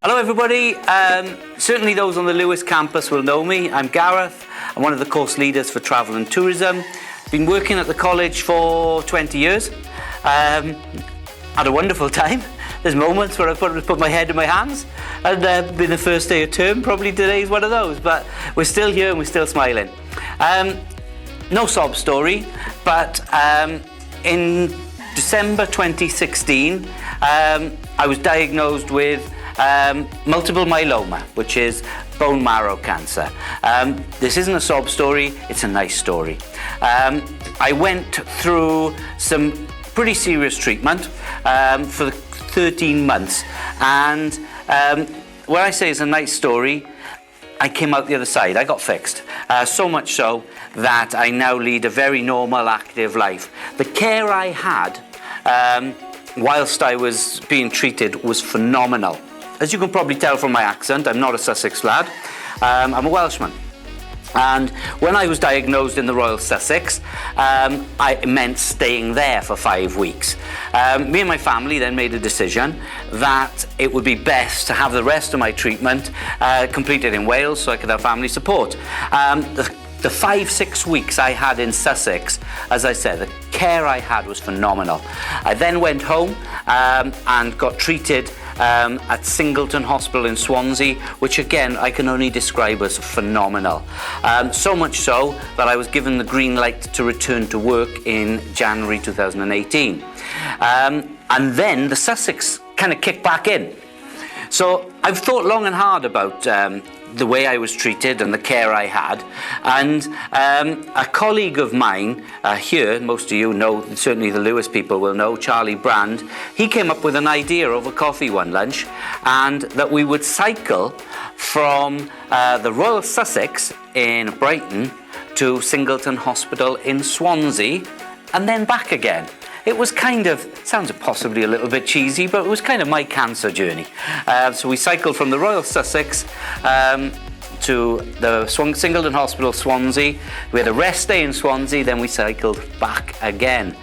Hello everybody, certainly those on the Lewes campus will know me. I'm Gareth, I'm one of the course leaders for travel and tourism. Been working at the college for 20 years, had a wonderful time. There's moments where I've put my head in my hands and been the first day of term, probably today is one of those, but we're still here and we're still smiling. No sob story, but in December 2016 I was diagnosed with multiple myeloma, which is bone marrow cancer. This isn't a sob story, it's a nice story. I went through some pretty serious treatment for 13 months, and when I say it's a nice story, I came out the other side. I got fixed, so much so that I now lead a very normal, active life. The care I had whilst I was being treated was phenomenal. As you can probably tell from my accent, I'm not a Sussex lad, I'm a Welshman. And when I was diagnosed in the Royal Sussex, it meant staying there for 5 weeks. Me and my family then made a decision that it would be best to have the rest of my treatment completed in Wales so I could have family support. The 5-6 weeks I had in Sussex, as I said, the care I had was phenomenal. I then went home and got treated at Singleton Hospital in Swansea, which again I can only describe as phenomenal. So much so that I was given the green light to return to work in January 2018. And then the Sussex kind of kicked back in. So I've thought long and hard about the way I was treated and the care I had, and a colleague of mine here, most of you know, certainly the Lewes people will know, Charlie Brand, he came up with an idea over coffee one lunch, and that we would cycle from the Royal Sussex in Brighton to Singleton Hospital in Swansea and then back again. It was kind of, sounds possibly a little bit cheesy, but it was kind of my cancer journey. So we cycled from the Royal Sussex to the Singleton Hospital, Swansea. We had a rest day in Swansea, then we cycled back again.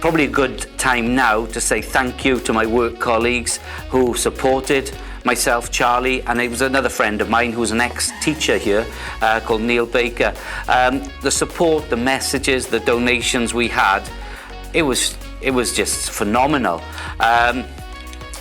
Probably a good time now to say thank you to my work colleagues who supported myself, Charlie, and it was another friend of mine who's an ex-teacher here called Neil Baker. The support, the messages, the donations we had, it was just phenomenal.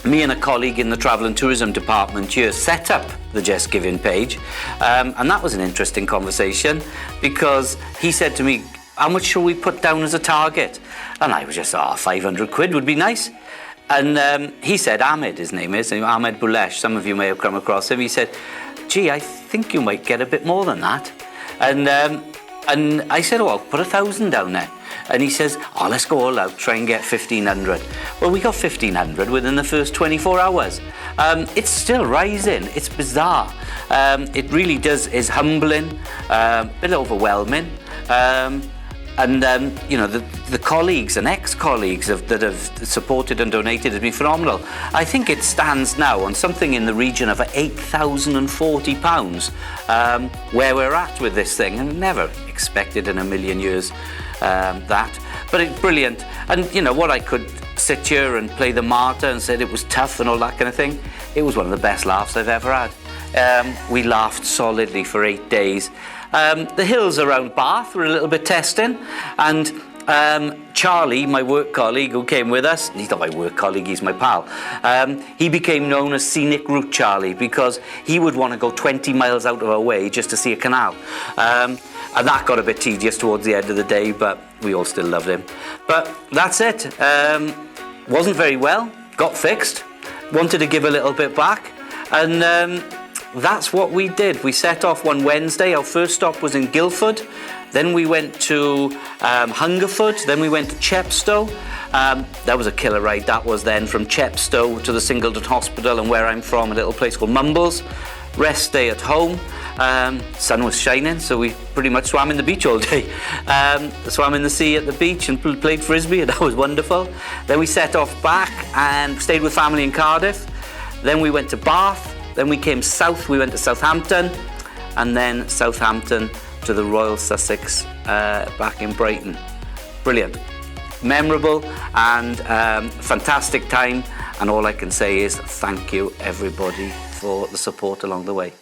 Me and a colleague in the travel and tourism department here set up the Just Giving page, and that was an interesting conversation because he said to me, how much shall we put down as a target? And I was just, 500 quid would be nice. And he said, Ahmed, his name is, Ahmed Boulesh, some of you may have come across him. He said, gee, I think you might get a bit more than that. And I said, I'll put 1,000 down there. And he says, let's go all out, try and get 1,500. Well, we got 1,500 within the first 24 hours. It's still rising, it's bizarre. It really is humbling, a bit overwhelming. And you know, the colleagues and ex-colleagues that have supported and donated has been phenomenal. I think it stands now on something in the region of £8,040 where we're at with this thing, and never expected in a million years that. But it's brilliant. And you know what, I could sit here and play the martyr and said it was tough and all that kind of thing. It was one of the best laughs I've ever had. We laughed solidly for 8 days. The hills around Bath were a little bit testing, and Charlie, my work colleague who came with us, he's not my work colleague, he's my pal, he became known as Scenic Route Charlie because he would want to go 20 miles out of our way just to see a canal. And that got a bit tedious towards the end of the day, but we all still loved him. But that's it. Wasn't very well, got fixed, wanted to give a little bit back, and that's what we did. We set off one Wednesday. Our first stop was in Guildford. Then we went to Hungerford. Then we went to Chepstow. That was a killer ride. That was then from Chepstow to the Singleton Hospital, and where I'm from, a little place called Mumbles. Rest day at home. Sun was shining, so we pretty much swam in the beach all day. Swam in the sea at the beach and played frisbee, and that was wonderful. Then we set off back and stayed with family in Cardiff. Then we went to Bath. Then we came south, we went to Southampton, and then Southampton to the Royal Sussex back in Brighton. Brilliant. Memorable and fantastic time. And all I can say is thank you everybody for the support along the way.